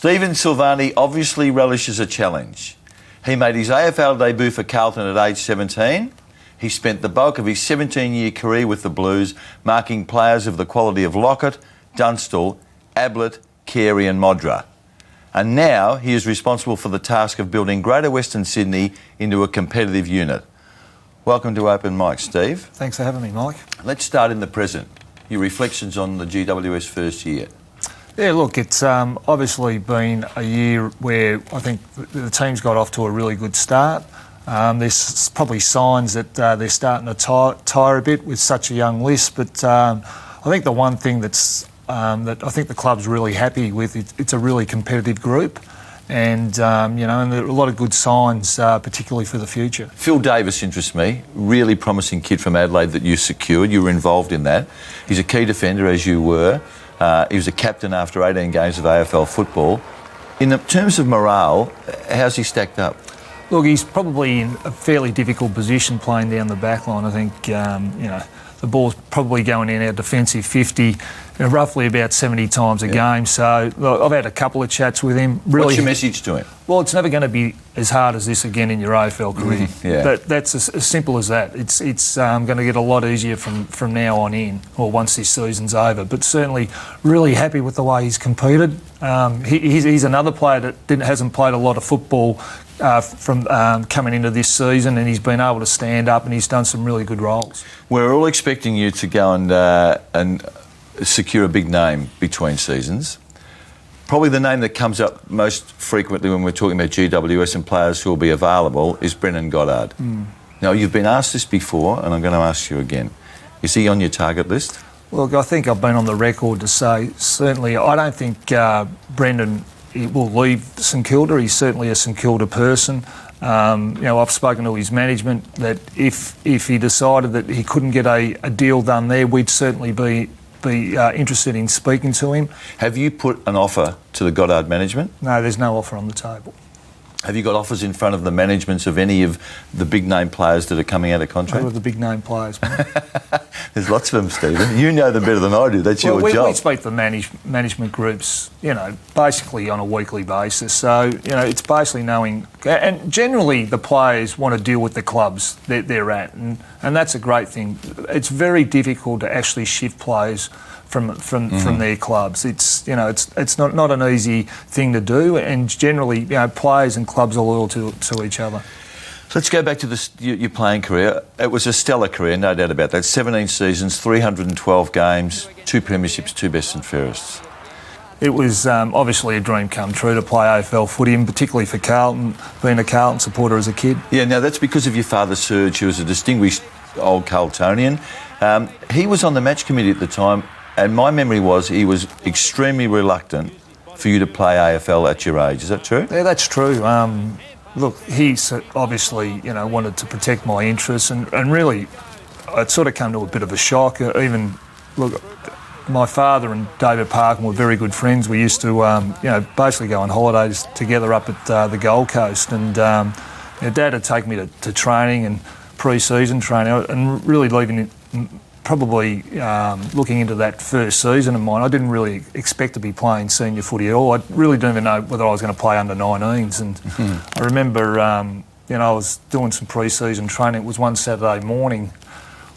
Stephen Silvagni obviously relishes a challenge. He made his AFL debut for Carlton at age 17. He spent the bulk of his 17-year career with the Blues, marking players of the quality of Lockett, Dunstall, Ablett, Carey and Modra. And now he is responsible for the task of building Greater Western Sydney into a competitive unit. Welcome to Open Mic, Steve. Thanks for having me, Mike. Let's start in the present. Your reflections on the GWS first year. Yeah, look, it's obviously been a year where I think the team's got off to a really good start. There's probably signs that they're starting to tire a bit with such a young list, but I think the one thing that I think the club's really happy with, it's a really competitive group, and and there are a lot of good signs, particularly for the future. Phil Davis interests me. Really promising kid from Adelaide that you secured. You were involved in that. He's a key defender, as you were. He was a captain after 18 games of AFL football. In terms of morale, how's he stacked up? Look, he's probably in a fairly difficult position playing down the back line. I think, the ball's probably going in our defensive 50 roughly about 70 times a game. So look, I've had a couple of chats with him. Really, what's your message to him? Well, it's never going to be as hard as this again in your AFL career. That's as simple as that. It's going to get a lot easier from now on in, or once this season's over. But certainly really happy with the way he's competed. He's another player that hasn't played a lot of football from coming into this season, and he's been able to stand up and he's done some really good roles. We're all expecting you to go and secure a big name between seasons. Probably the name that comes up most frequently when we're talking about GWS and players who will be available is Brendan Goddard. Now, you've been asked this before, and I'm going to ask you again. Is he on your target list? Look, I think I've been on the record to say, certainly, I don't think Brendan will leave St Kilda. He's certainly a St Kilda person. I've spoken to his management that if he decided that he couldn't get a deal done there, we'd certainly be interested in speaking to him. Have you put an offer to the Goddard management? No, there's no offer on the table. Have you got offers in front of the managements of any of the big-name players that are coming out of contract? Who are the big-name players, mate? There's lots of them, Stephen. You know them better than I do. That's your job. We speak to management groups, basically on a weekly basis. So, it's basically knowing... And generally, the players want to deal with the clubs that they're at, and that's a great thing. It's very difficult to actually shift players from their clubs. It's not an easy thing to do, and generally players and clubs are loyal to each other. So let's go back to your playing career. It was a stellar career, no doubt about that. 17 seasons, 312 games, 2 premierships, 2 best and fairest. It was obviously a dream come true to play AFL footy, and particularly for Carlton, being a Carlton supporter as a kid. Yeah, now that's because of your father, Serge, who was a distinguished old Carltonian. He was on the match committee at the time, and my memory was he was extremely reluctant for you to play AFL at your age. Is that true? Yeah, that's true. Look, he obviously, wanted to protect my interests, and really, it sort of come to a bit of a shock. My father and David Parkin were very good friends. We used to, basically go on holidays together up at the Gold Coast, and Dad had taken me to training and pre-season training, and really leaving it. Probably looking into that first season of mine, I didn't really expect to be playing senior footy at all. I really didn't even know whether I was going to play under 19s. And I remember, I was doing some pre-season training. It was one Saturday morning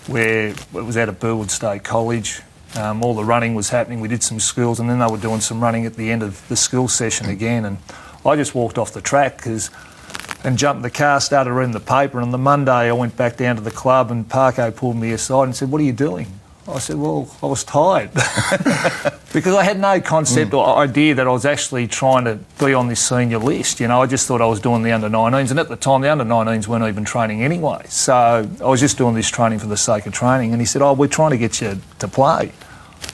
where it was out at Burwood State College. All the running was happening. We did some skills, and then they were doing some running at the end of the skill session again. And I just walked off the track and jumped in the car, started reading the paper, and on the Monday I went back down to the club and Parko pulled me aside and said, "What are you doing?" I said, "Well, I was tired." Because I had no concept or idea that I was actually trying to be on this senior list. I just thought I was doing the under-19s, and at the time the under-19s weren't even training anyway. So I was just doing this training for the sake of training, and he said, "Oh, we're trying to get you to play."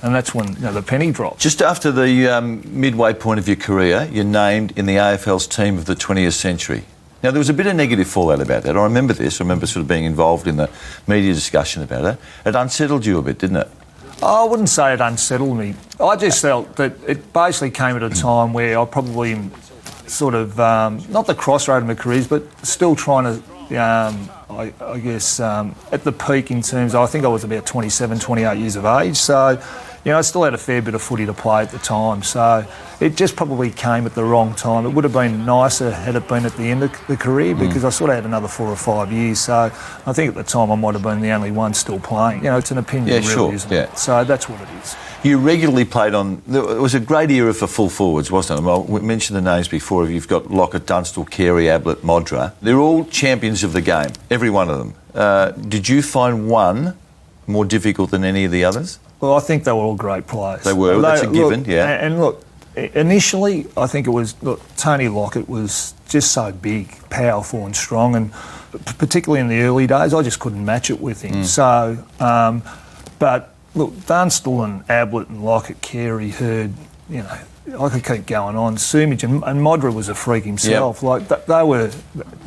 And that's when the penny dropped. Just after the midway point of your career, you're named in the AFL's team of the 20th century. Now, there was a bit of negative fallout about that. I remember this. I remember sort of being involved in the media discussion about it. It unsettled you a bit, didn't it? I wouldn't say it unsettled me. I just felt that it basically came at a time where I probably sort of, not the crossroad of my careers, but still trying to, I guess, at the peak in terms of, I think I was about 27, 28 years of age. So I still had a fair bit of footy to play at the time, so it just probably came at the wrong time. It would have been nicer had it been at the end of the career, because I sort of had another 4 or 5 years, so I think at the time I might have been the only one still playing. It's an opinion, really, isn't it? So that's what it is. You regularly played on... It was a great era for full forwards, wasn't it? Well, we mentioned the names before. You've got Lockett, Dunstall, Carey, Ablett, Modra. They're all champions of the game, every one of them. Did you find one more difficult than any of the others? Well, I think they were all great players. They were, that's a given, yeah. And look, initially, I think it was... Look, Tony Lockett was just so big, powerful and strong, and particularly in the early days, I just couldn't match it with him. So, but... Look, Dunstall and Ablett and Lockett, Carey, Hurd, I could keep going on. Sumich and Modra was a freak himself. Yep. Like, they were,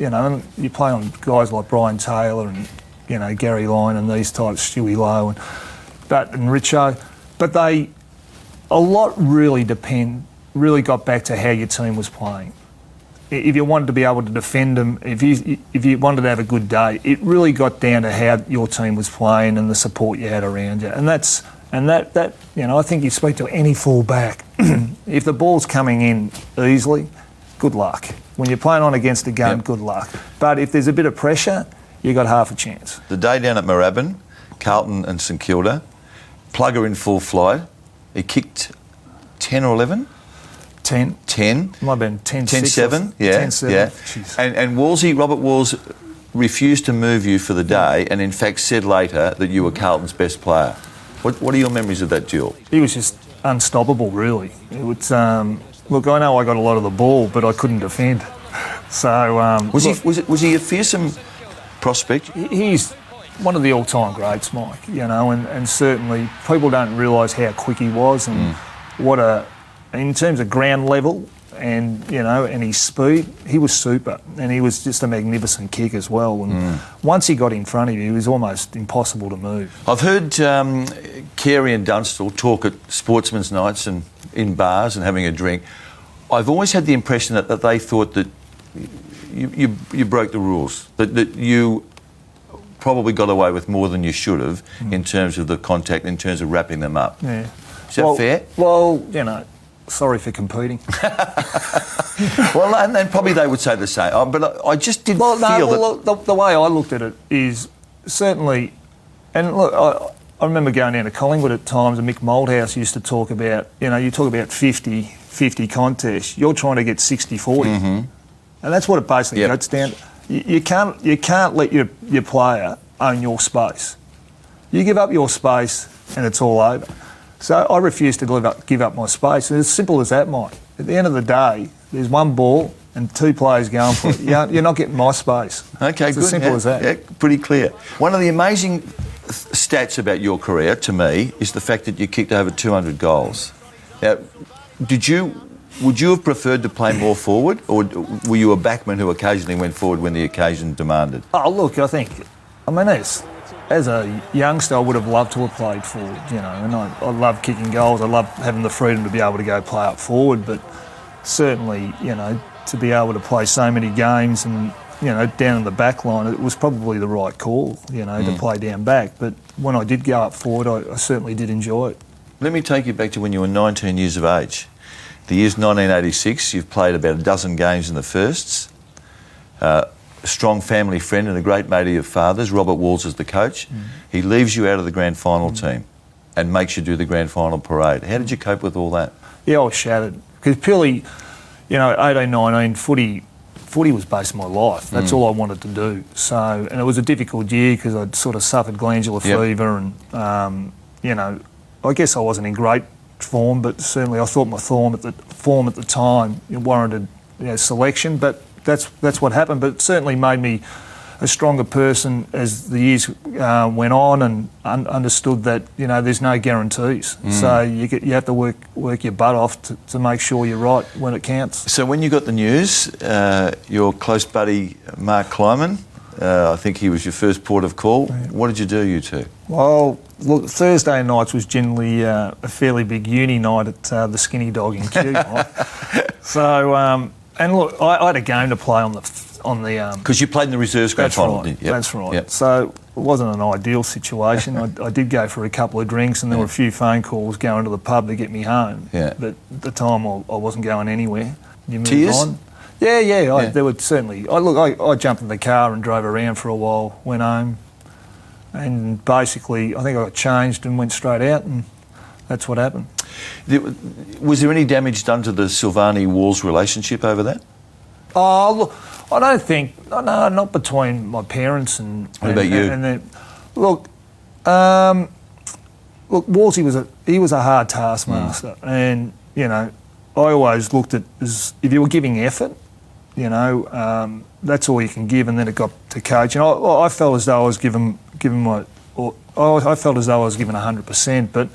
and you play on guys like Brian Taylor and, Gary Lyon and these types, Stewie Lowe and Richo. But a lot really got back to how your team was playing. If you wanted to be able to defend them, if you wanted to have a good day, it really got down to how your team was playing and the support you had around you. And that I think you speak to any full-back, if the ball's coming in easily, good luck. When you're playing on against a game, good luck. But if there's a bit of pressure, you got half a chance. The day down at Moorabbin, Carlton and St Kilda, Plugger in full flight, he kicked 10 or 11? 10. 10. Might have been 10-7. 10-7, yeah. 10-7. Yeah. And Robert Walls refused to move you for the day and in fact said later that you were Carlton's best player. What are your memories of that duel? He was just unstoppable, really. It was, look, I know I got a lot of the ball, but I couldn't defend. So was he a fearsome prospect? He's one of the all-time greats, Mike, and certainly people don't realise how quick he was and in terms of ground level and his speed, he was super, and he was just a magnificent kick as well. And once he got in front of you, he was almost impossible to move. I've heard Carey and Dunstall talk at sportsmen's nights and in bars and having a drink. I've always had the impression that they thought that you broke the rules, that you probably got away with more than you should have in terms of the contact, in terms of wrapping them up. Yeah. Is that fair? Well, sorry for competing. Well, and probably they would say the same. But I just didn't feel that... The way I looked at it is certainly... And look, I remember going down to Collingwood at times, and Mick Moldhouse used to talk about, you talk about 50 contests. You're trying to get 60-40. And that's what it basically gets down to. You can't let your player own your space. You give up your space and it's all over. So I refuse to give up my space. It's as simple as that, Mike. At the end of the day, there's one ball and 2 players going for it. You're not getting my space. Okay, it's good. As simple as that. Yeah, pretty clear. One of the amazing stats about your career, to me, is the fact that you kicked over 200 goals. Now, would you have preferred to play more forward, or were you a backman who occasionally went forward when the occasion demanded? Oh, look, as a youngster, I would have loved to have played forward, and I love kicking goals. I love having the freedom to be able to go play up forward, but certainly, to be able to play so many games and, down in the back line, it was probably the right call, to play down back. But when I did go up forward, I certainly did enjoy it. Let me take you back to when you were 19 years of age. The year's 1986, you've played about a dozen games in the firsts. A strong family friend and a great mate of your father's, Robert Walls, is the coach. He leaves you out of the grand final team and makes you do the grand final parade. How did you cope with all that? Yeah, I was shattered. Because purely, 18, 19, footy was based on my life. That's all I wanted to do. So, and it was a difficult year because I'd sort of suffered glandular fever and, I guess I wasn't in great form, but certainly I thought my form at the time warranted selection, but that's what happened. But it certainly made me a stronger person as the years went on, and understood that there's no guarantees. So you have to work your butt off to make sure you're right when it counts. So when you got the news, your close buddy Mark Kleiman, I think he was your first port of call. What did you do, you two? Well, look, Thursday nights was generally a fairly big uni night at the Skinny Dog in Kew. So, and look, I had a game to play on the on the. Because you played in the reserves grand That's final, right. didn't you? Yep. That's right. Yep. So it wasn't an ideal situation. I did go for a couple of drinks, and there were a few phone calls going to the pub to get me home. Yeah. But at the time, I wasn't going anywhere. You moved Tears? on. Yeah. There were certainly. I jumped in the car and drove around for a while. Went home, and basically, I think I got changed and went straight out, and that's what happened. Was there any damage done to the Silvagni-Walls relationship over that? Oh, look, I don't think. No, not between my parents and. What about you? And then, look, Wolsey was a hard taskmaster, and you know, I always looked at as if you were giving effort, you know, that's all you can give, and then it got to coach, and I felt as though I was given I felt as though I was given 100%, but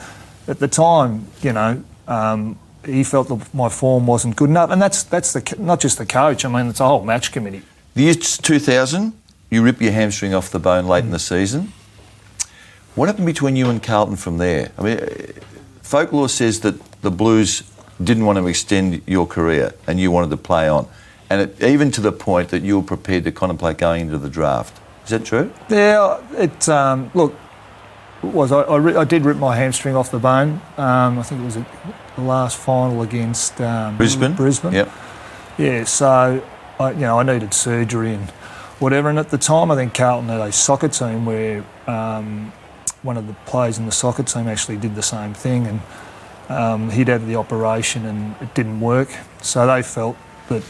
at the time, you know. He felt that my form wasn't good enough, and that's not just the coach. I mean, it's a whole match committee. The year 2000, you rip your hamstring off the bone late in the season. What happened between you and Carlton from there? I mean, folklore says that the Blues didn't want to extend your career, and you wanted to play on, and even to the point that you were prepared to contemplate going into the draft. Is that true? Yeah, look. I did rip my hamstring off the bone. I think it was the last final against Brisbane. Yep. Yeah, so I needed surgery and whatever. And at the time, I think Carlton had a soccer team where one of the players in the soccer team actually did the same thing, and he'd had the operation and it didn't work. So they felt that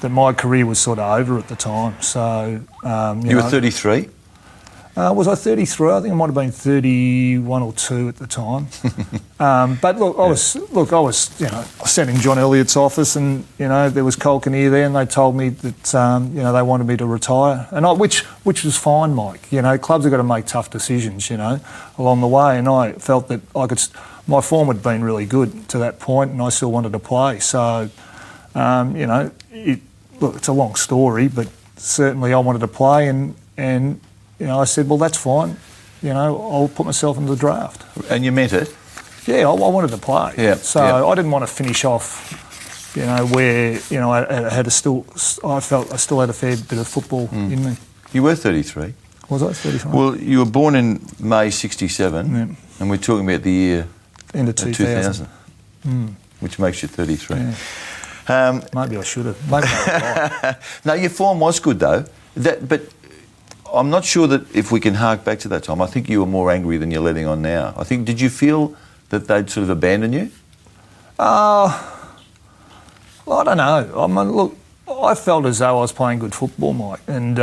that my career was sort of over at the time. So you were 33. Was I 33? I think I might have been 31 or 2 at the time. But look, I was sat in John Elliott's office, and there was Cole Kinnear there, and they told me that they wanted me to retire, and which was fine, Mike. Clubs have got to make tough decisions, along the way, and I felt that my form had been really good to that point, and I still wanted to play. So, it's a long story, but certainly I wanted to play, and I said, well, that's fine. I'll put myself into the draft. And you meant it? Yeah, I wanted to play. Yeah. So I didn't want to finish off, where, I felt I still had a fair bit of football in me. You were 33. Was I 33? Well, you were born in May 67, and we're talking about the year... End of 2000. Which makes you 33. Yeah. Maybe I should have. Maybe I was right. No, your form was good, though. But I'm not sure that if we can hark back to that time, I think you were more angry than you're letting on now. Did you feel that they'd sort of abandoned you? Well, I don't know. I mean, look, I felt as though I was playing good football, Mike. And,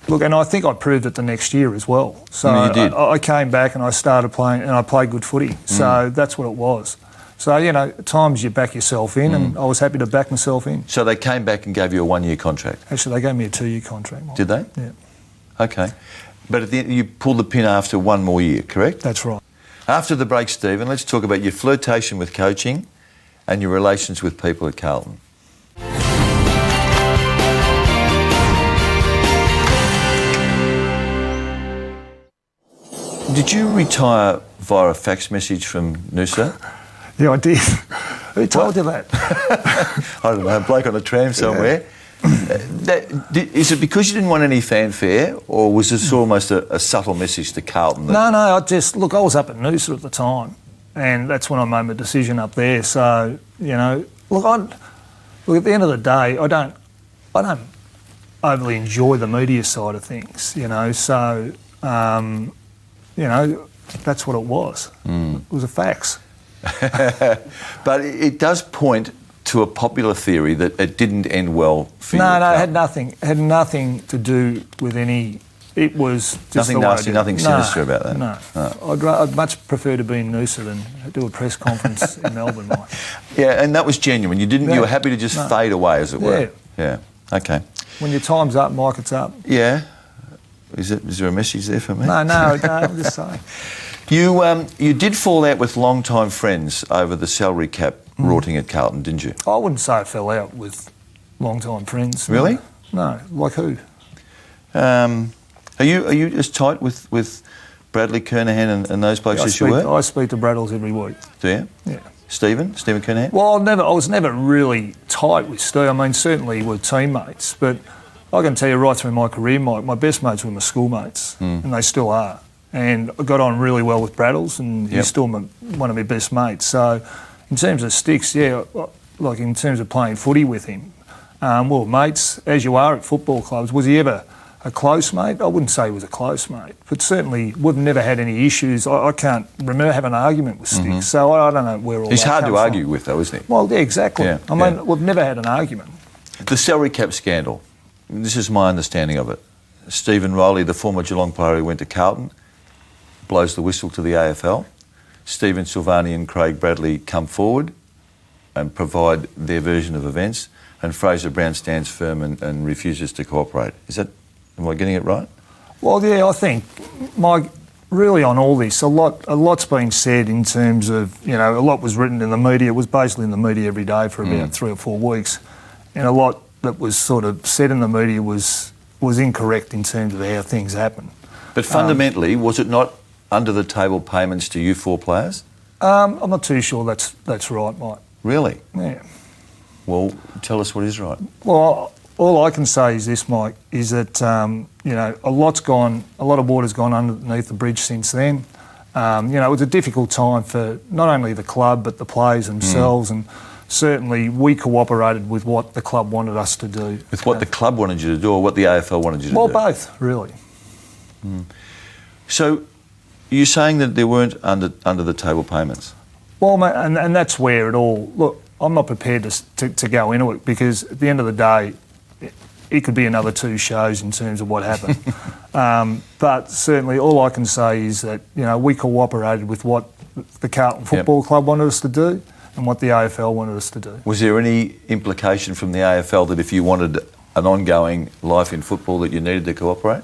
look, and I think I proved it the next year as well. So you did. I came back and I started playing, and I played good footy. So that's what it was. So, at times you back yourself in, and I was happy to back myself in. So they came back and gave you a 1-year contract? Actually, they gave me a 2-year contract, Mike. Did they? Yeah. Okay. But at the end, you pulled the pin after 1 more year, correct? That's right. After the break, Stephen, let's talk about your flirtation with coaching and your relations with people at Carlton. Did you retire via a fax message from Noosa? Yeah, I did. Who told you that? I don't know, a bloke on a tram somewhere. Is it because you didn't want any fanfare, or was this almost a subtle message to Carlton? No, I was up at Noosa at the time, and that's when I made my decision up there. So, look, at the end of the day, I don't overly enjoy the media side of things, so, that's what it was. It was a fax. But it does point to a popular theory that it didn't end well for you. No, it had nothing to do with any. It was just nothing nasty, nothing sinister about that. No. I'd much prefer to be in Noosa than do a press conference in Melbourne, Mike. Yeah, and that was genuine. You were happy to just fade away, as it were. Yeah. Okay. When your time's up, Mike, it's up. Yeah. Is there a message there for me? No, I'm just saying. You did fall out with long-time friends over the salary cap rorting at Carlton, didn't you? I wouldn't say I fell out with long-time friends. Really? No. Like who? Are you as tight with Bradley Kernahan and those blokes as you were? I speak to Braddles every week. Do you? Yeah. Stephen Kernahan? Well, I was never really tight with Steve. I mean, certainly we're teammates, but I can tell you right through my career, Mike, my best mates were my schoolmates, and they still are. And I got on really well with Braddles, and he's still one of my best mates. So in terms of sticks, yeah, like in terms of playing footy with him, well, mates, as you are at football clubs, was he ever a close mate? I wouldn't say he was a close mate, but certainly we've never had any issues. I can't remember having an argument with Sticks, so I don't know where all He's that hard to comes argue from. with, though, isn't he? Well, yeah, exactly. Yeah, I mean, we've never had an argument. The salary cap scandal. This is my understanding of it. Stephen Riley, the former Geelong player who went to Carlton, blows the whistle to the AFL. Stephen Silvagni and Craig Bradley come forward and provide their version of events, and Fraser Brown stands firm and refuses to cooperate. Am I getting it right? Well, yeah, I think, Mike, really on all this, a lot's been said in terms of, a lot was written in the media. It was basically in the media every day for about 3 or 4 weeks, and a lot that was sort of said in the media was incorrect in terms of how things happen. But fundamentally, was it not under the table payments to you 4 players? I'm not too sure that's right, Mike. Really? Yeah. Well, tell us what is right. Well, all I can say is this, Mike, is that, a lot of water's gone underneath the bridge since then. It was a difficult time for not only the club but the players themselves, and certainly we cooperated with what the club wanted us to do. With what the club wanted you to do or what the AFL wanted you to do? Well, both, really. So you're saying that there weren't under the table payments? Well, mate, and that's where it all... Look, I'm not prepared to go into it because at the end of the day, it could be another 2 shows in terms of what happened. But certainly all I can say is that, we cooperated with what the Carlton Football Club wanted us to do and what the AFL wanted us to do. Was there any implication from the AFL that if you wanted an ongoing life in football that you needed to cooperate?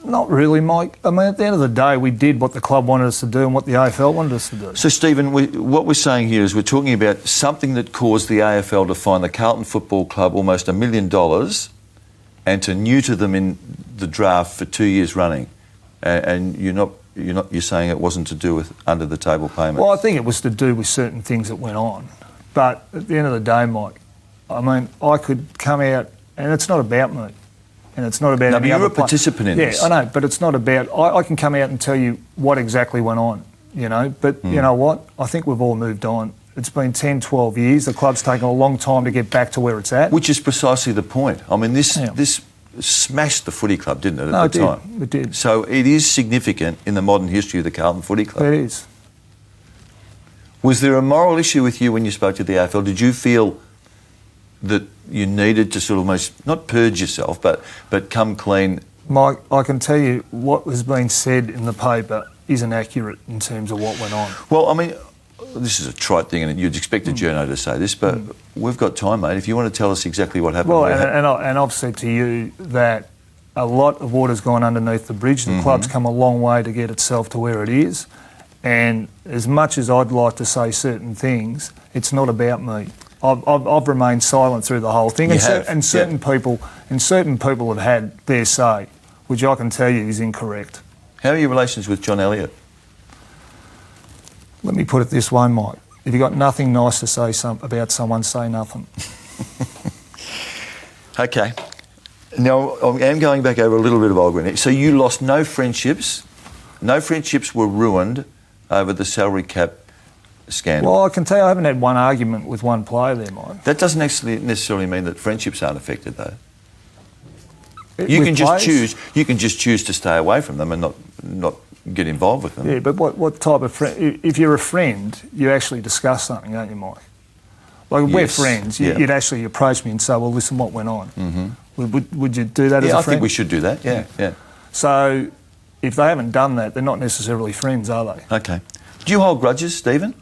Not really, Mike. I mean, at the end of the day, we did what the club wanted us to do and what the AFL wanted us to do. So, Stephen, what we're saying here is we're talking about something that caused the AFL to fine the Carlton Football Club almost $1 million and to neuter them in the draft for 2 years running. And you're saying it wasn't to do with under the table payments? Well, I think it was to do with certain things that went on. But at the end of the day, Mike, I mean, I could come out, and it's not about me. And it's not about... No, but you're a participant in this. Yeah, I know, but it's not about... I can come out and tell you what exactly went on, But you know what? I think we've all moved on. It's been 10, 12 years. The club's taken a long time to get back to where it's at. Which is precisely the point. I mean, this smashed the footy club, didn't it, at the time? It did. So it is significant in the modern history of the Carlton Footy Club. It is. Was there a moral issue with you when you spoke to the AFL? Did you feel that you needed to sort of almost, not purge yourself, but come clean? Mike, I can tell you what has been said in the paper isn't accurate in terms of what went on. Well, I mean, this is a trite thing, and you'd expect a journo to say this, but we've got time, mate. If you want to tell us exactly what happened. Well, and I've said to you that a lot of water's gone underneath the bridge. The club's come a long way to get itself to where it is. And as much as I'd like to say certain things, it's not about me. I've remained silent through the whole thing, and certain people have had their say, which I can tell you is incorrect. How are your relations with John Elliott? Let me put it this way, Mike. If you've got nothing nice to say about someone, say nothing. Okay. Now, I am going back over a little bit of old ground. So you lost no friendships. No friendships were ruined over the salary cap scandal. Well, I can tell you I haven't had one argument with one player there, Mike. That doesn't actually necessarily mean that friendships aren't affected, though. You can just choose to stay away from them and not get involved with them. Yeah, but what type of friend? If you're a friend, you actually discuss something, don't you, Mike? Like if we're friends, you'd actually approach me and say, "Well, listen, what went on?" Would you do that as a friend? Yeah, I think we should do that. Yeah. So, if they haven't done that, they're not necessarily friends, are they? Okay. Do you hold grudges, Stephen?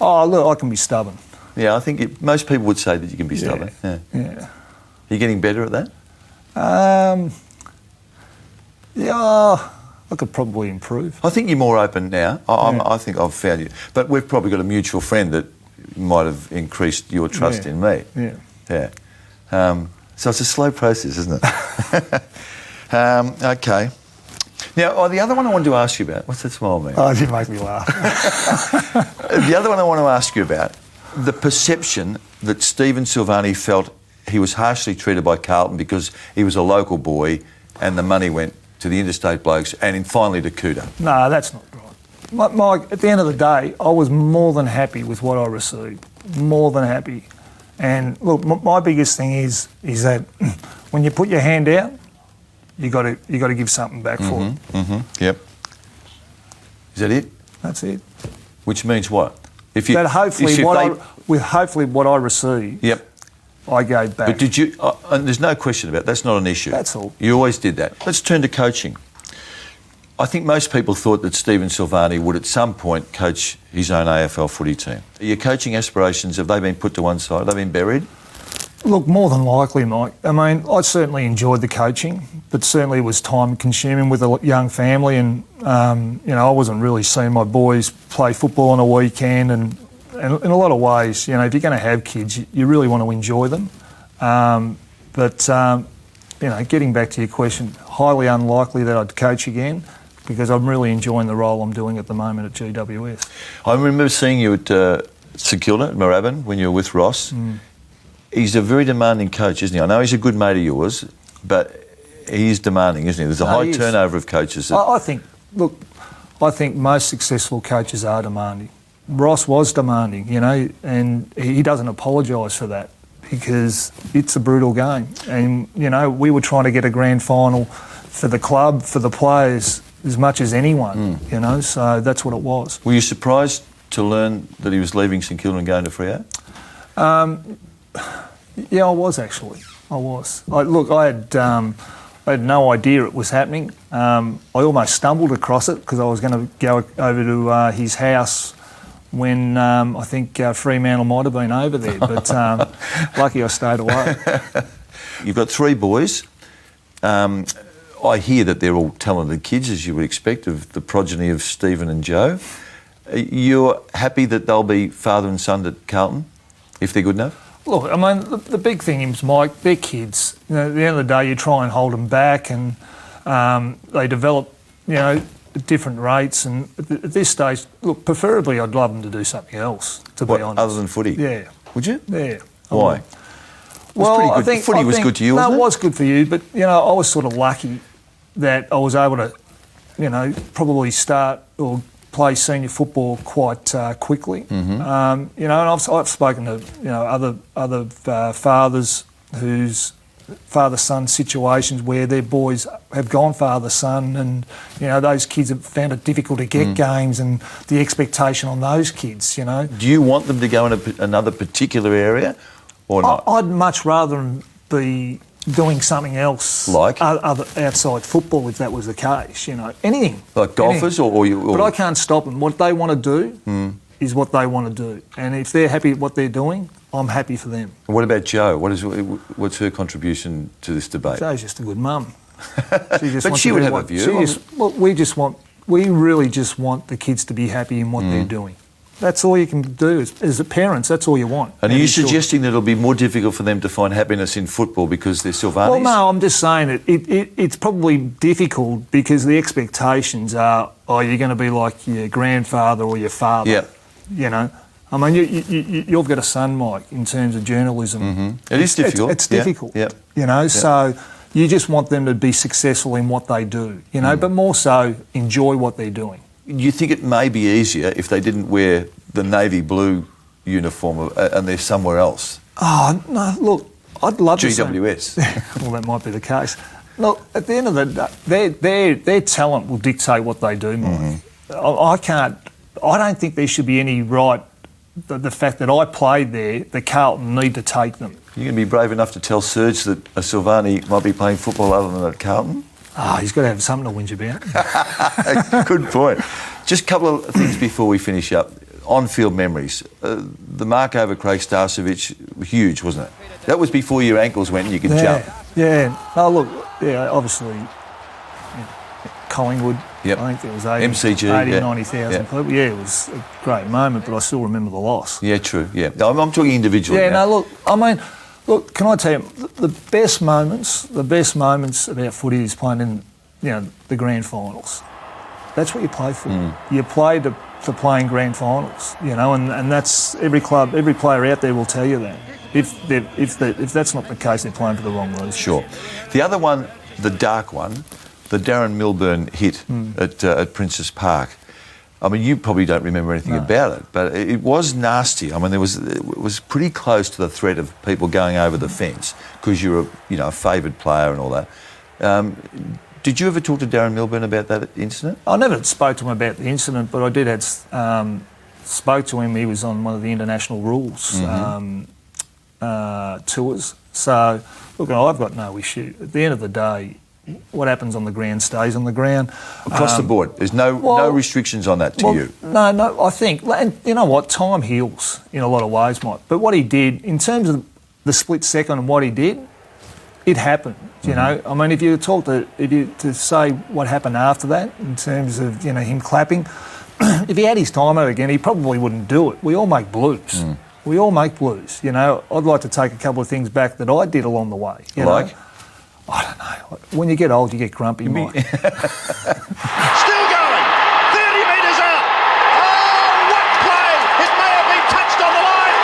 Oh, look, I can be stubborn. Yeah, I think most people would say that you can be stubborn. Yeah. Are you getting better at that? I could probably improve. I think you're more open now. I think I've found you. But we've probably got a mutual friend that might have increased your trust in me. Yeah. So it's a slow process, isn't it? Okay. Now, the other one I wanted to ask you about, what's that smile mean? Oh, you make me laugh. The other one I want to ask you about the perception that Stephen Silvagni felt he was harshly treated by Carlton because he was a local boy and the money went to the interstate blokes and finally to Cooter. No, that's not right. Mike, at the end of the day, I was more than happy with what I received. More than happy. And look, my biggest thing is that when you put your hand out, you got to give something back for it. Mm-hmm. Yep. Is that it? That's it. Which means what? If you that hopefully what I received, yep, I gave back. But did you? And there's no question about it. That's not an issue. That's all. You always did that. Let's turn to coaching. I think most people thought that Stephen Silvagni would at some point coach his own AFL footy team. Your coaching aspirations, have they been put to one side? Have they been buried? Look, more than likely, Mike. I mean, I certainly enjoyed the coaching, but certainly it was time-consuming with a young family, and I wasn't really seeing my boys play football on a weekend, and in a lot of ways, if you're going to have kids, you really want to enjoy them. Getting back to your question, highly unlikely that I'd coach again, because I'm really enjoying the role I'm doing at the moment at GWS. I remember seeing you at St Kilda, at Moorabbin, when you were with Ross. He's a very demanding coach, isn't he? I know he's a good mate of yours, but he's demanding, isn't he? There's a high turnover of coaches. I think most successful coaches are demanding. Ross was demanding, and he doesn't apologise for that, because it's a brutal game. And, we were trying to get a grand final for the club, for the players, as much as anyone, so that's what it was. Were you surprised to learn that he was leaving St Kilda and going to Freo? Yeah, I was actually. I was. I had no idea it was happening. I almost stumbled across it because I was going to go over to his house when I think Fremantle might have been over there, but lucky I stayed away. You've got 3 boys. I hear that they're all talented kids, as you would expect, of the progeny of Stephen and Joe. You're happy that they'll be father and son at Carlton, if they're good enough? Look, I mean, the big thing is, Mike, they're kids. At the end of the day, you try and hold them back, and they develop, at different rates. And at this stage, look, preferably I'd love them to do something else, to be honest. Other than footy? Yeah. Would you? Yeah. Why? Well, I think footy was good to you, wasn't it? No, it was good for you, but, I was sort of lucky that I was able to, probably start or play senior football quite quickly. And I've spoken to other fathers whose father-son situations where their boys have gone father-son, and those kids have found it difficult to get games, and the expectation on those kids. Do you want them to go in another particular area, or not? I'd much rather them be doing something else, like other outside football, if that was the case. Anything. Like golfers, anything. Or But I can't stop them. What they want to do is what they want to do, and if they're happy with what they're doing, I'm happy for them. And what about Jo? What's her contribution to this debate? Jo's just a good mum. But she would have a view. We really just want the kids to be happy in what they're doing. That's all you can do as a parents. That's all you want. And are you suggesting that it'll be more difficult for them to find happiness in football because they're Silvagnis? Well, no, I'm just saying it's probably difficult because the expectations are, you're going to be like your grandfather or your father. Yeah. I mean, you've got a son, Mike, in terms of journalism. It is difficult. It's difficult. Yeah. So you just want them to be successful in what they do, but more so enjoy what they're doing. You think it may be easier if they didn't wear the navy blue uniform and they're somewhere else? Oh, no, look, I'd love GWS. to say... Well, that might be the case. Look, at the end of the day, their talent will dictate what they do, Mike. I don't think there should be any right... The fact that I played there, the Carlton need to take them. You're going to be brave enough to tell Serge that a Silvagni might be playing football other than at Carlton? He's got to have something to whinge about. Good point. Just a couple of things before we finish up. On-field memories. The mark over Craig Starcevich, huge, wasn't it? That was before your ankles went and you could jump. Yeah. Oh, look, obviously, Collingwood, yep. I think there was 90,000 people. Yeah, it was a great moment, but I still remember the loss. Yeah, true, yeah. No, I'm talking individually now. Look, can I tell you, the best moments about footy is playing in, the grand finals. That's what you play for. You play to play in grand finals, you know, and that's every club, every player out there will tell you that. If that's not the case, they're playing for the wrong reason. Sure. The other one, the dark one, the Darren Milburn hit at Princes Park. I mean, you probably don't remember anything about it, but it was nasty. I mean, it was pretty close to the threat of people going over the fence because you're a favoured player and all that. Did you ever talk to Darren Milburn about that incident? I never spoke to him about the incident, but I did spoke to him. He was on one of the international rules tours. So, look, I've got no issue. At the end of the day, what happens on the ground stays on the ground. Across the board. There's no restrictions on that to you? No, I think, and you know what, time heals in a lot of ways, Mike. But what he did, in terms of the split second and what he did, it happened, you know. I mean, if you to say what happened after that, in terms of, you know, him clapping, if he had his time out again, he probably wouldn't do it. We all make blues. We all make blues, you know. I'd like to take a couple of things back that I did along the way. You know? I don't know. When you get old, you get grumpy, Mike. Still going. 30 metres out. Oh, what play! It may have been touched on the line.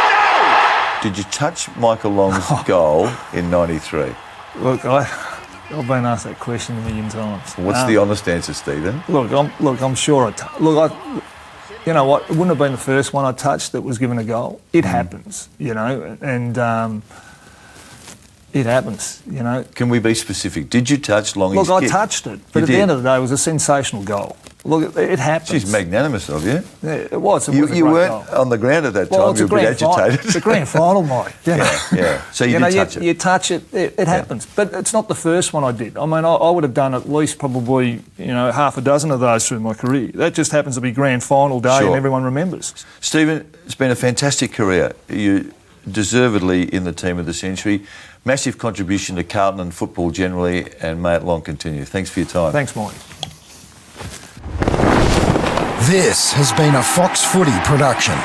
No! Did you touch Michael Long's goal in '93? Look, I've been asked that question a million times. What's the honest answer, Stephen? I'm sure you know what? It wouldn't have been the first one I touched that was given a goal. It happens, you know, and it happens, you know. Can we be specific? Did you touch Long's Look, kick? I touched it, but at the end of the day, it was a sensational goal. Look, it happens. She's magnanimous of you. Yeah, it was. You weren't on the ground at that time. You were a bit agitated. It's a grand final, Mike. Yeah. So you did touch it. You touch it. It happens, but it's not the first one I did. I mean, I would have done at least probably, you know, half a dozen of those through my career. That just happens to be grand final day, and everyone remembers. Stephen, it's been a fantastic career. You deservedly in the team of the century. Massive contribution to Carlton and football generally, and may it long continue. Thanks for your time. Thanks, Mike. This has been a Fox Footy production.